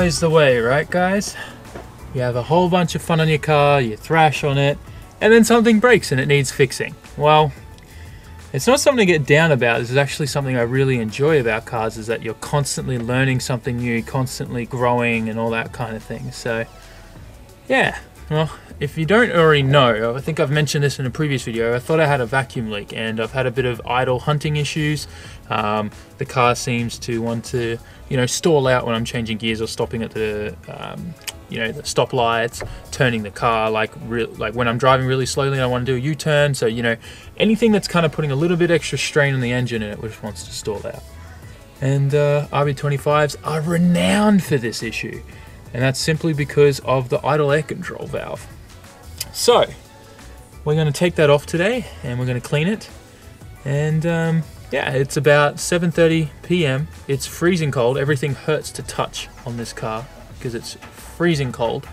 always the way, right guys? You have a whole bunch of fun on your car, you thrash on it, and then something breaks and it needs fixing. Well, it's not something to get down about. This is actually something I really enjoy about cars, is that you're constantly learning something new, constantly growing and all that kind of thing. So yeah, well, if you don't already know, I think I've mentioned this in a previous video, I thought I had a vacuum leak and I've had a bit of idle hunting issues. The car seems to want to, stall out when I'm changing gears or stopping at the, the stoplights, turning the car, like when I'm driving really slowly and I want to do a U-turn. So, anything that's kind of putting a little bit extra strain on the engine and it just wants to stall out. And RB25s are renowned for this issue. And that's simply because of the idle air control valve. So we're going to take that off today and we're going to clean it. And yeah, it's about 7:30 p.m. It's freezing cold. Everything hurts to touch on this car because it's freezing cold.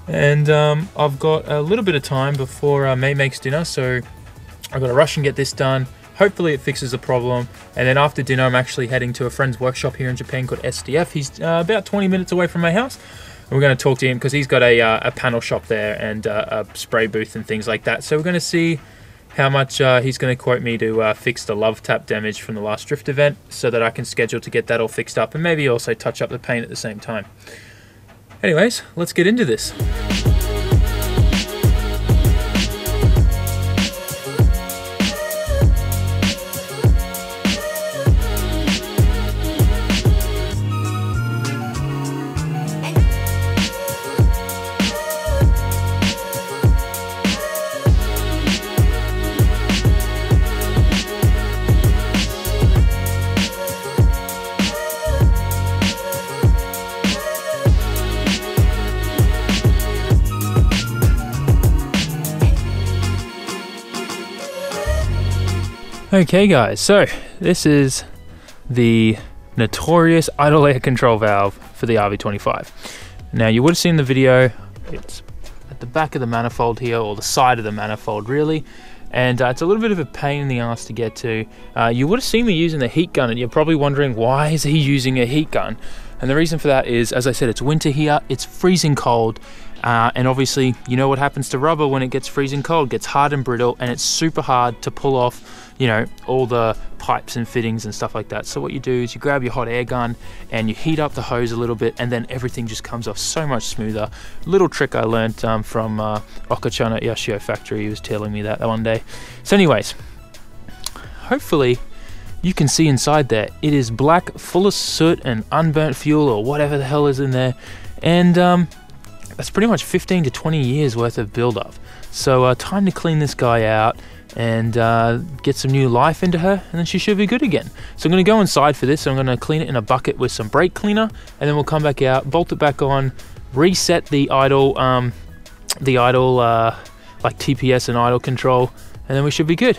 And I've got a little bit of time before May makes dinner, so I've got to rush and get this done. Hopefully it fixes the problem, and then after dinner I'm actually heading to a friend's workshop here in Japan called STF. He's about 20 minutes away from my house, and we're going to talk to him because he's got a panel shop there and a spray booth and things like that. So we're going to see how much he's going to quote me to fix the love tap damage from the last drift event, so that I can schedule to get that all fixed up and maybe also touch up the paint at the same time. Anyways, let's get into this. Okay guys, so this is the notorious idle air control valve for the RB25. Now you would have seen the video, it's at the back of the manifold here, or the side of the manifold really, and it's a little bit of a pain in the ass to get to. You would have seen me using the heat gun and you're probably wondering, why is he using a heat gun? And the reason for that is, as I said, it's winter here, it's freezing cold, and obviously you know what happens to rubber when it gets freezing cold. It gets hard and brittle, and it's super hard to pull off all the pipes and fittings and stuff like that. So what you do is you grab your hot air gun and you heat up the hose a little bit, and then everything just comes off so much smoother. Little trick I learned from Okachan at Yashio Factory. He was telling me that one day. So anyways, hopefully you can see inside there. It is black, full of soot and unburnt fuel or whatever the hell is in there, and that's pretty much 15 to 20 years worth of buildup. So time to clean this guy out and get some new life into her, and then she should be good again. So I'm going to go inside for this. I'm going to clean it in a bucket with some brake cleaner, and then we'll come back out, bolt it back on, reset the idle like TPS and idle control, and then we should be good.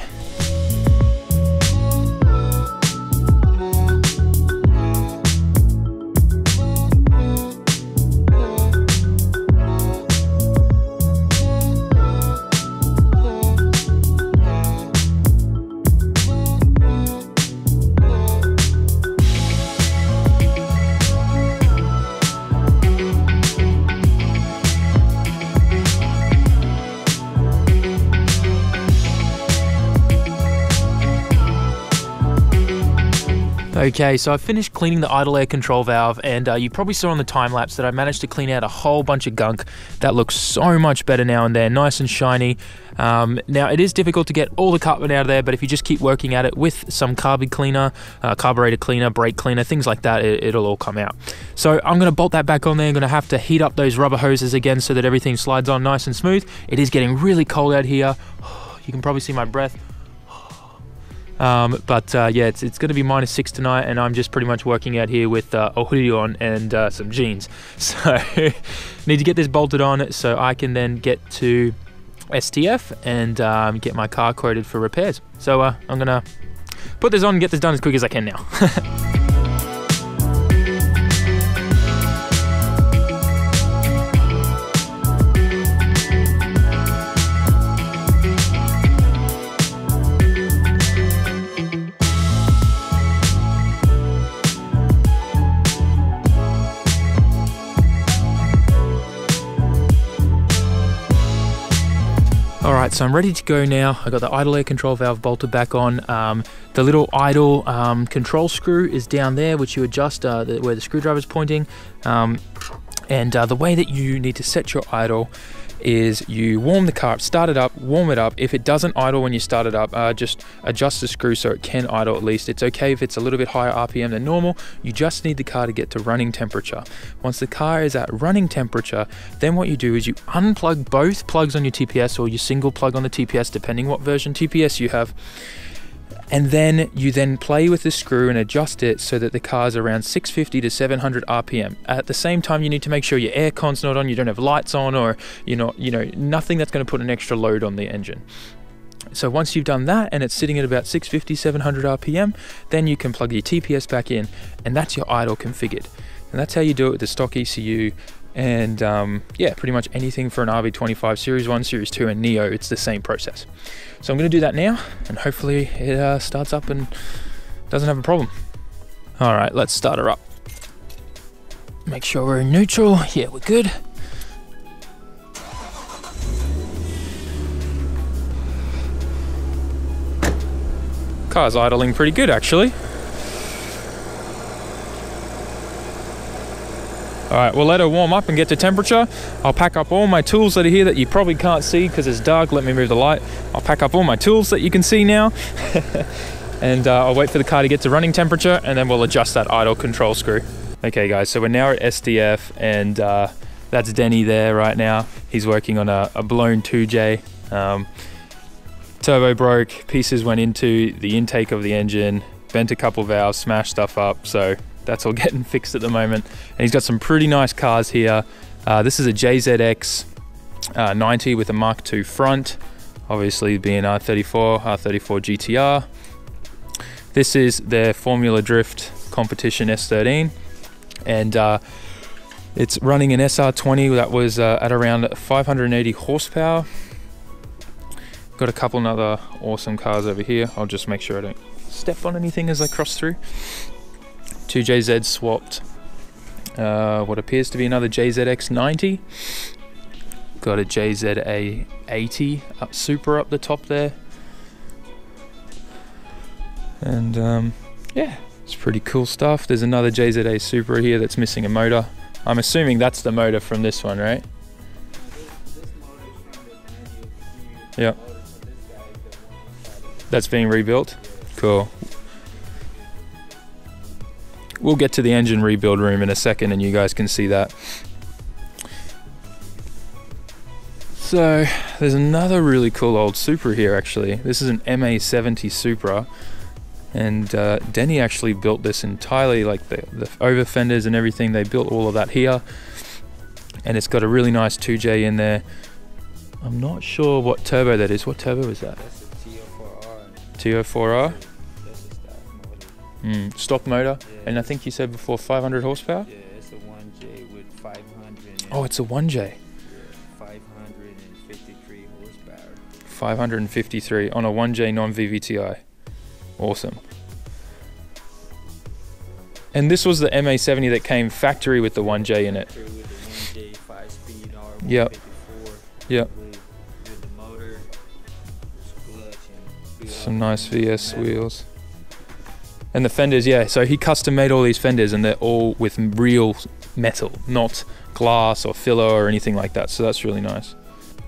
Okay, so I finished cleaning the idle air control valve, and you probably saw on the time lapse that I managed to clean out a whole bunch of gunk. That looks so much better now and there, nice and shiny. Now it is difficult to get all the carbon out of there, but if you just keep working at it with some carburetor cleaner, brake cleaner, things like that, it'll all come out. So I'm going to bolt that back on there. I'm going to have to heat up those rubber hoses again so that everything slides on nice and smooth. It is getting really cold out here. You can probably see my breath. Yeah, it's going to be -6 tonight, and I'm just pretty much working out here with a hoodie on and some jeans. So need to get this bolted on so I can then get to STF and get my car quoted for repairs. So I'm going to put this on and get this done as quick as I can now. Alright, so I'm ready to go now. I got the idle air control valve bolted back on. The little idle control screw is down there, which you adjust where the screwdriver is pointing. And the way that you need to set your idle is you warm the car up, start it up, warm it up. If it doesn't idle when you start it up, just adjust the screw so it can idle at least. It's okay if it's a little bit higher RPM than normal. You just need the car to get to running temperature. Once the car is at running temperature, then what you do is you unplug both plugs on your TPS or your single plug on the TPS, depending what version TPS you have. And then you play with the screw and adjust it so that the car's around 650 to 700 RPM. At the same time, you need to make sure your aircon's not on, you don't have lights on, or nothing that's going to put an extra load on the engine. So once you've done that and it's sitting at about 650, 700 RPM, then you can plug your TPS back in, and that's your idle configured. And that's how you do it with the stock ECU. And yeah, pretty much anything for an RB25 Series 1, Series 2 and Neo, it's the same process. So I'm going to do that now, and hopefully it starts up and doesn't have a problem. All right, let's start her up. Make sure we're in neutral. Yeah, we're good. Car's idling pretty good, actually. All right, we'll let her warm up and get to temperature. I'll pack up all my tools that are here that you probably can't see because it's dark. Let me move the light. I'll pack up all my tools that you can see now. And I'll wait for the car to get to running temperature, and then we'll adjust that idle control screw. Okay guys, so we're now at STF, and that's Denny there right now. He's working on a blown 2J. Turbo broke, pieces went into the intake of the engine, bent a couple valves, smashed stuff up, so that's all getting fixed at the moment. And he's got some pretty nice cars here. This is a JZX 90 with a Mark II front, obviously being R34 GTR. This is their Formula Drift Competition S13, and it's running an SR20 that was at around 580 horsepower. Got a couple other awesome cars over here. I'll just make sure I don't step on anything as I cross through. 2 JZ swapped what appears to be another JZX 90. Got a JZA 80 Supra up the top there. And yeah, it's pretty cool stuff. There's another JZA Supra here that's missing a motor. I'm assuming that's the motor from this one, right? Yeah. That's being rebuilt. Cool. We'll get to the engine rebuild room in a second and you guys can see that. So there's another really cool old Supra here actually. This is an MA70 Supra, and Denny actually built this entirely, like the over fenders and everything. They built all of that here, and it's got a really nice 2J in there. I'm not sure what turbo that is. What turbo is that? That's a TO4R. TO4R? That's a stock motor. Stock motor? Yeah. And I think you said before 500 horsepower? Yeah, it's a 1J with 500. Oh, it's a 1J. Yeah, 553 horsepower. 553 on a 1J non-VVTi. Awesome. And this was the MA70 that came factory with the 1J in it. Factory with the 1J 5-speed R154. Yep. Yep. With the motor, clutch, and Some nice VS wheels. And the fenders, yeah, so he custom made all these fenders, and they're all with real metal, not glass or filler or anything like that, so that's really nice.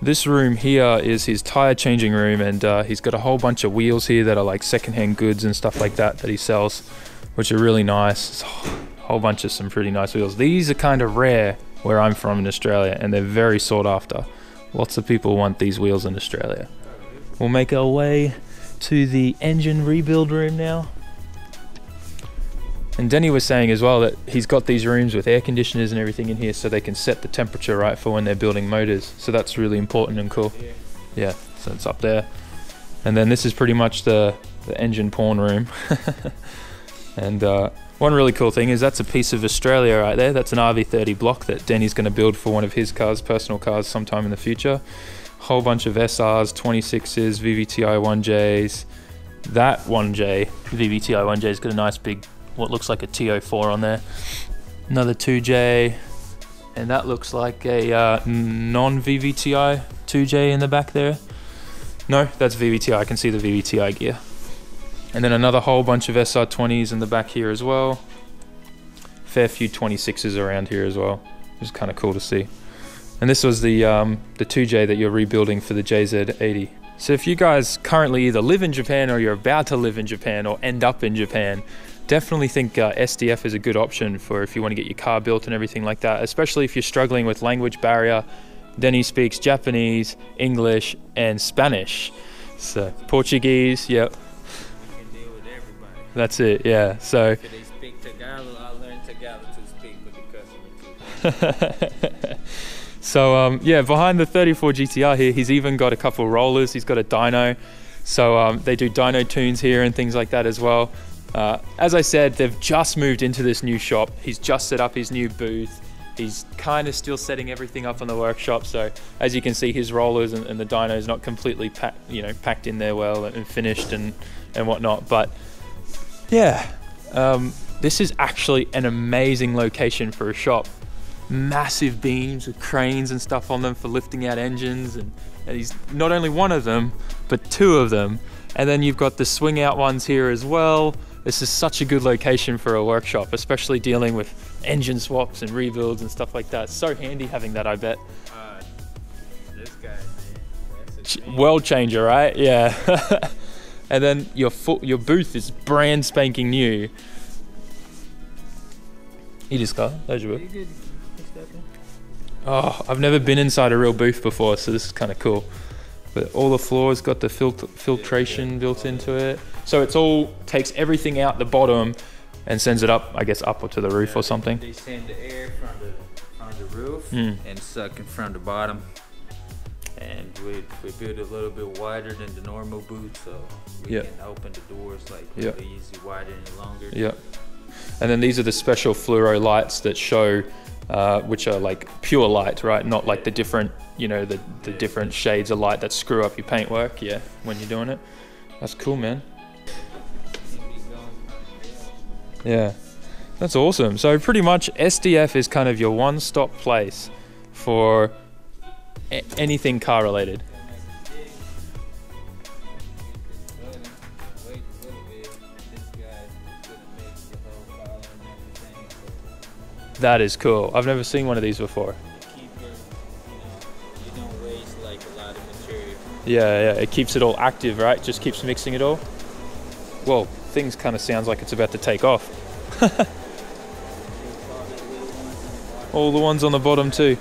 This room here is his tire changing room, and he's got a whole bunch of wheels here that are like secondhand goods and stuff like that he sells, which are really nice. It's a whole bunch of some pretty nice wheels. These are kind of rare where I'm from in Australia, and they're very sought after. Lots of people want these wheels in Australia. We'll make our way to the engine rebuild room now. And Denny was saying as well that he's got these rooms with air conditioners and everything in here so they can set the temperature right for when they're building motors. So that's really important and cool. Yeah, so it's up there. And then this is pretty much the engine pawn room. And one really cool thing is that's a piece of Australia right there. That's an RV30 block that Denny's going to build for one of his cars, personal cars, sometime in the future. Whole bunch of SRs, 26s, VVTi 1Js. That 1J, VVTi 1J's got a nice big, what looks like a TO4 on there. Another 2J, and that looks like a non-VVTi 2J in the back there. No, that's VVTi. I can see the VVTi gear. And then another whole bunch of SR20s in the back here as well. Fair few 26s around here as well, which is kind of cool to see. And this was the 2J that you're rebuilding for the JZ80. So if you guys currently either live in Japan or you're about to live in Japan or end up in Japan, definitely think STF is a good option for if you want to get your car built and everything like that, especially if you're struggling with language barrier. Denny speaks Japanese, English, and Spanish. So Portuguese, yep. You can deal with everybody. That's it, yeah. So If they speak Tagalog, I'll learn Tagalog to speak with the customer too. So yeah, behind the 34 GTR here, he's even got a couple rollers. He's got a dyno. So they do dyno tunes here and things like that as well. As I said, they've just moved into this new shop. He's just set up his new booth. He's kind of still setting everything up on the workshop. So as you can see, his rollers and the dyno is not completely packed in there well and finished and whatnot. But yeah, this is actually an amazing location for a shop. Massive beams with cranes and stuff on them for lifting out engines, and he's not only one of them but two of them, and then you've got the swing out ones here as well. This is such a good location for a workshop, especially dealing with engine swaps and rebuilds and stuff like that. So handy having that, I bet. This guy, man, that's a World changer, right? Yeah. And then your booth is brand spanking new. You just got Oh, I've never been inside a real booth before, so this is kind of cool. But all the floors got the filtration built into it. So it's all takes everything out the bottom and sends it up, I guess, up to the roof or something. They send the air from the roof and sucking from the bottom. And we build it a little bit wider than the normal boot, so we can open the doors like really easy, wider and longer. Yep. And then these are the special fluoro lights that show, which are like pure light, right? Not like the different, the different shades of light that screw up your paintwork, when you're doing it. That's cool, man. Yeah, that's awesome. So pretty much STF is kind of your one-stop place for anything car related. That is cool. I've never seen one of these before. You don't waste like a lot of material. Yeah, it keeps it all active, right? Just keeps mixing it all. Whoa, things kind of sounds like it's about to take off. All the ones on the bottom too.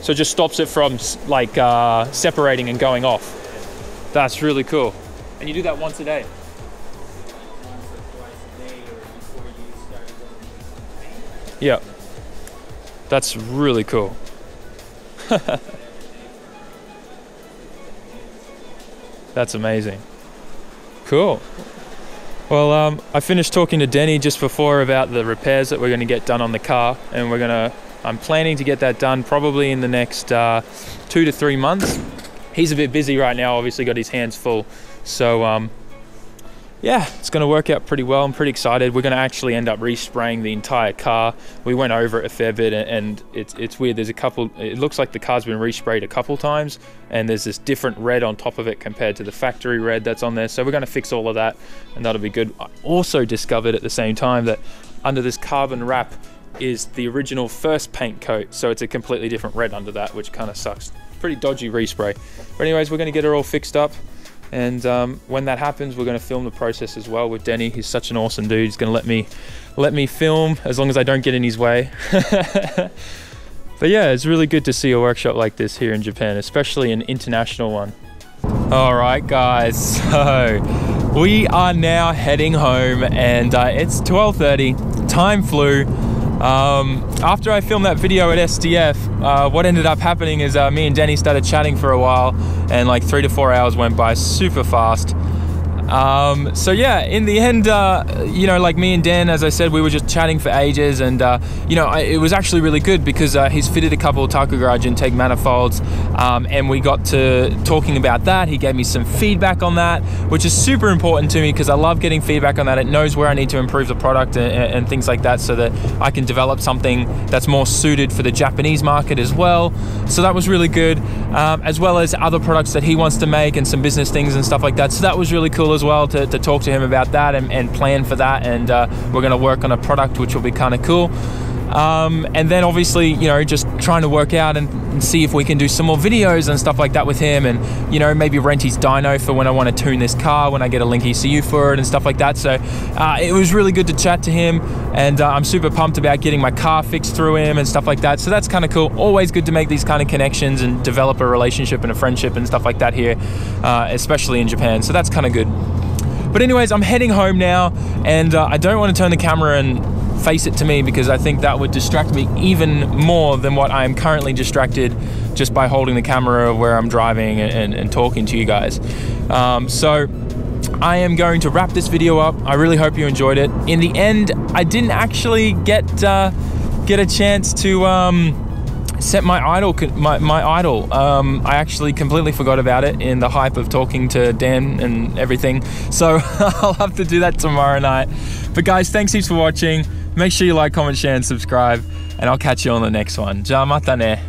So it just stops it from like separating and going off. That's really cool. And you do that once a day? Yeah, that's really cool. That's amazing. Cool. Well, I finished talking to Denny just before about the repairs that we're going to get done on the car, and I'm planning to get that done probably in the next 2 to 3 months. He's a bit busy right now, obviously got his hands full. So yeah, it's going to work out pretty well. I'm pretty excited. We're going to actually end up respraying the entire car. We went over it a fair bit, and it's weird. There's it looks like the car's been resprayed a couple times, and there's this different red on top of it compared to the factory red that's on there. So we're going to fix all of that, and that'll be good. I also discovered at the same time that under this carbon wrap is the original first paint coat. So it's a completely different red under that, which kind of sucks. Pretty dodgy respray. But anyways, we're going to get it all fixed up. And when that happens, we're going to film the process as well with Denny. He's such an awesome dude. He's going to let me film as long as I don't get in his way. But yeah, it's really good to see a workshop like this here in Japan, especially an international one. All right, guys. So we are now heading home, and it's 12:30. Time flew. After I filmed that video at STF, what ended up happening is me and Denny started chatting for a while, and like 3 to 4 hours went by super fast. So yeah, in the end, you know, like me and Dan, as I said, we were just chatting for ages, and you know, it was actually really good because he's fitted a couple of Taco Garage intake manifolds, and we got to talking about that. He gave me some feedback on that, which is super important to me because I love getting feedback on that. It knows where I need to improve the product and things like that, so that I can develop something that's more suited for the Japanese market as well. So that was really good, as well as other products that he wants to make and some business things and stuff like that. So that was really cool as well to talk to him about that and plan for that. And we're going to work on a product which will be kind of cool. And then obviously, you know, just trying to work out and see if we can do some more videos and stuff like that with him, and, you know, maybe rent his dyno for when I want to tune this car, when I get a Link ECU for it and stuff like that. So it was really good to chat to him, and I'm super pumped about getting my car fixed through him and stuff like that. So that's kind of cool. Always good to make these kind of connections and develop a relationship and a friendship and stuff like that here, especially in Japan. So that's kind of good. But anyways, I'm heading home now, and I don't want to turn the camera and face it to me because I think that would distract me even more than what I am currently distracted just by holding the camera where I'm driving and talking to you guys. So I am going to wrap this video up. I really hope you enjoyed it. In the end, I didn't actually get a chance to set my idol. I actually completely forgot about it in the hype of talking to Dan and everything. So I'll have to do that tomorrow night. But guys, thanks heaps for watching. Make sure you like, comment, share, and subscribe. And I'll catch you on the next one. Ja mata ne.